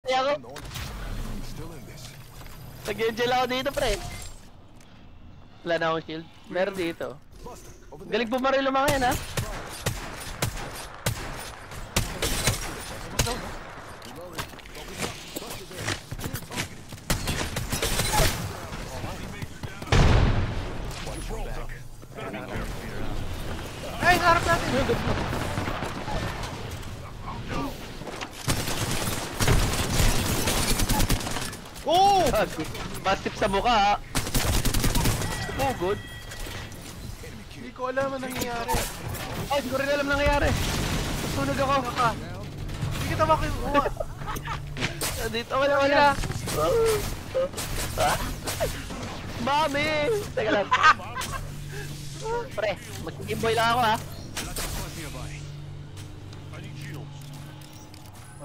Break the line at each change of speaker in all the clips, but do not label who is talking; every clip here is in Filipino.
Patay ako. Nag-angel ako dito, pre. Wala na akong shield. Meron dito. Galing bumaril yung mga yan, ha?
Ay, harap natin!
Oh! Bastip sa mukha, ha? Oh, good.
Hindi ko alam ang nangyayari.
Ay, hindi ko rin alam nangyayari. Sunog ako.
Hindi kita makiuha.
Dito, wala. Mami! Teka lang. Pre, mag-imboy lang ako, ha?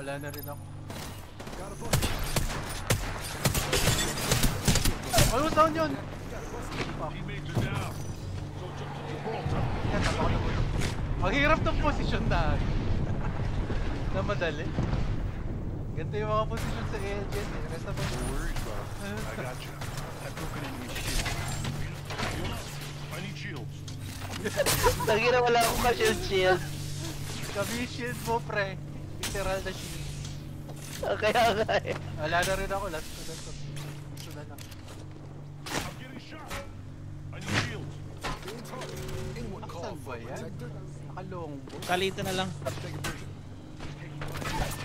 Wala na rin ako. Almost down yun! Ang hirap ng posisyon na na madali. Ganito yung mga posisyon sa agent eh. Rest of us.
I got you. I've broken enemy shield. I need shields.
Tangina, wala akong ma-shield.
Kami shield mo, pre. Literal na shield.
Kaya nga eh.
Wala na rin ako. Last na lang.
I'm getting shot. I need shields.
Saan ba yan? Nakalongbo.
Kalito na lang.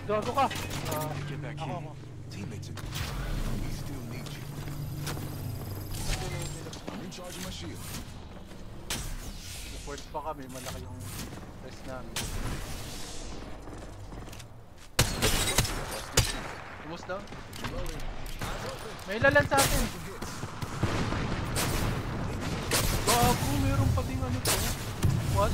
Gago ka.
Get back here. Teammates, we still need you. I'm recharging my shield.
Support pa kami. Malaki yung rest namin. Almost down. May lalan sa atin. Gago, meron pa ding ano to. What?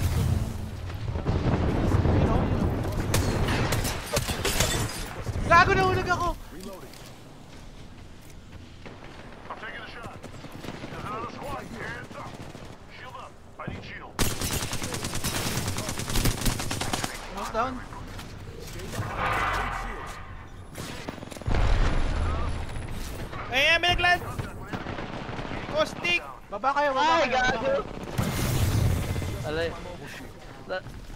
Gago, nahulog ako!
I'm taking a shot. There's another squad. Hands up. Shield up. I need shield.
Almost down.
Ay, may nagland! Caustic!
Baba kayo, baba
Ay,
kayo.
gago. Alay.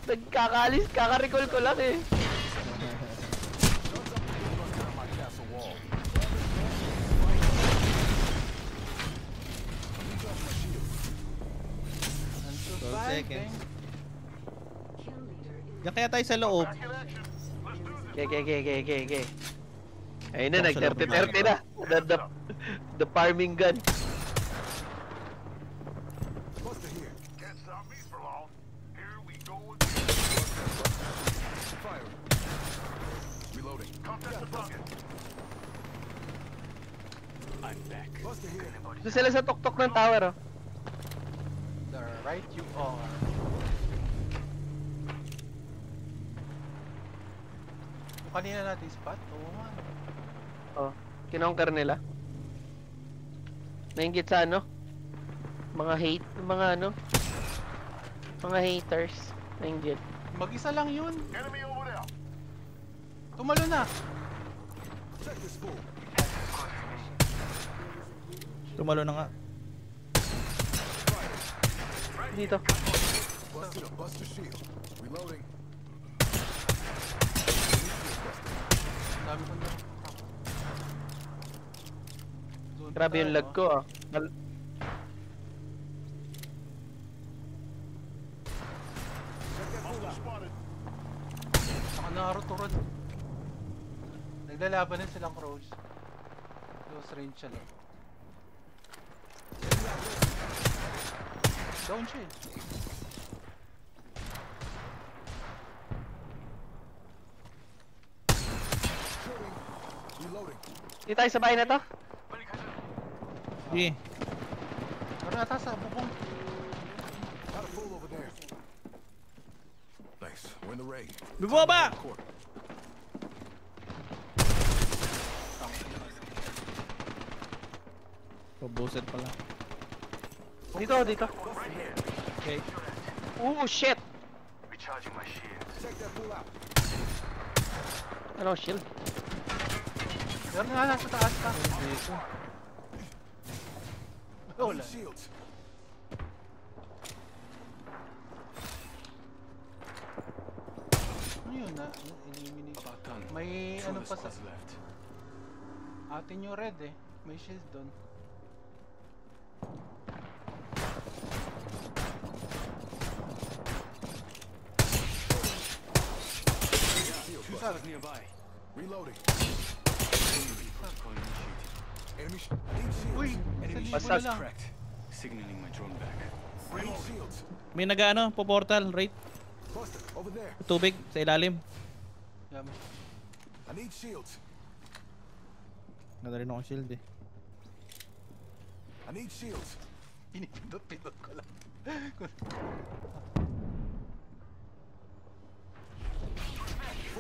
Nagkakalis, kaka-recall ko lang eh.
Seconds. Diyan kaya tayo sa loob.
Okay. Ayun na, nag-30-30 na. The farming gun.
Can't stop me for long. Here we go again. Fire. Reloading. Contact the bucket. I'm back.
Doon sila sa tuktok ng tower, oh.
The right you are. Yung kanina natin spot? Oo nga.
Oh, kinonquer nila. Nainggit sa ano? Mga haters. Nainggit.
Mag-isa lang yun.
Enemy over there.
Tumalo na.
Tumalo na nga.
Dito.
Buster shield. Reloading.
Dami ko na.
Grabe yung lag ko, ah.
Hostile spotted.
Saka Naruto ron. Naglalaban na silang crows. Close range siya lang. Down siya eh.
Reloading.
Di tayo sa bahay na to?
Sige.
Meron ata sa bubong.
Got a fool over there. Nice. We're in the raid.
Bubaba!
Court.
Pabuset pala.
Dito.
Okay.
Oh, shit!
Recharging my shield. Check that fool out.
Ano, shield?
Meron nga nasa taas pa.
Dito.
Wala.
Shields.
Ano yun na? Eliminate.
About done.
May
Two
ano
of the
pa sa...
squads left.
Atin yung red eh. May shield doon.
Two squads nearby. Reloading. Enemy shield.
Uy!
Enemy
Sa libo
Basag.
na lang.
cracked. Signaling my drone back. Need shields.
May nag-ano, po portal, right?
Buster, over there.
Tubig, sa ilalim.
Yum.
I need shields.
Nada rin akong shield eh.
I need shields.
Pinipindot ko lang.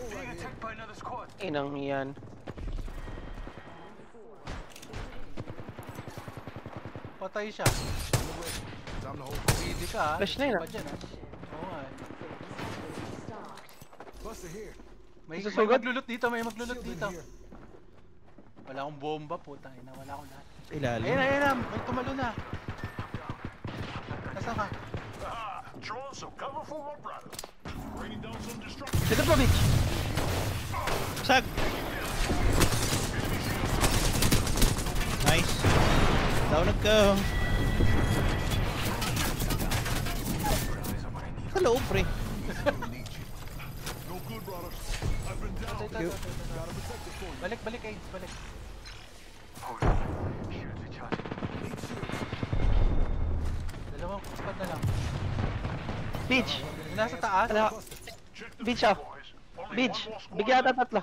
Being attacked by another squad.
Inang yan.
Patay siya.
Time to hold.
Pwede ka ha.
Flash na yun,
Pa dyan, ha? Oo nga eh.
Buster here.
May
Susugod?
maglulot dito, may maglulot
Shield in
dito.
here.
Wala akong bomba, putang ina, wala akong lahat.
Sa ilalim.
Ayun na, may tumalo na. Nasaan ka?
Drawing some cover for my brothers. Raining down some destruction.
Dito po, bitch!
Sag! Nice. Download ko. Sa loob, pre.
No good, brothers. I've been down.
You.
Gotta protect it for you.
Balik, balik, Ains, balik.
Hold on. Shields recharging. Need shields.
Dalawang squad na lang.
Bitch!
Yung nasa taas.
Ano?
Check the
Bitch,
view,
ah.
boys. Only
Bitch!
one more squad
Bigyan ata tatlo.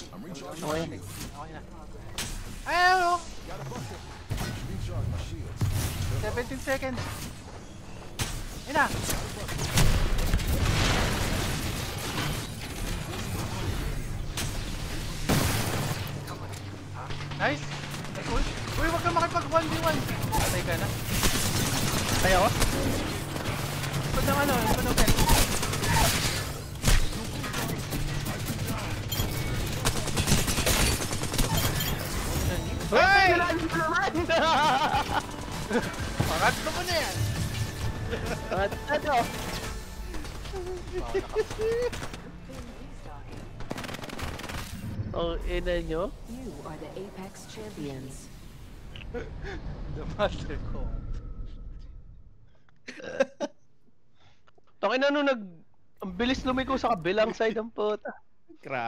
I'm recharging
Okay.
my shields.
Okay na. Ay, ano?
Got a buster. Recharge my shields.
17 seconds. Ayun na. Nice. Nice push. Uy, wag kang makipag 1v1. Patay ka na.
Kaya ko?
Ikot ng ano, ikot ng pen.
Hey!
Pangatlo mo na yan.
At ano? Oh, ina nyo?
You are the Apex champions.
The master ko.
Tangina nung ang bilis lumiko sa kabilang side ng puta.
Grabe.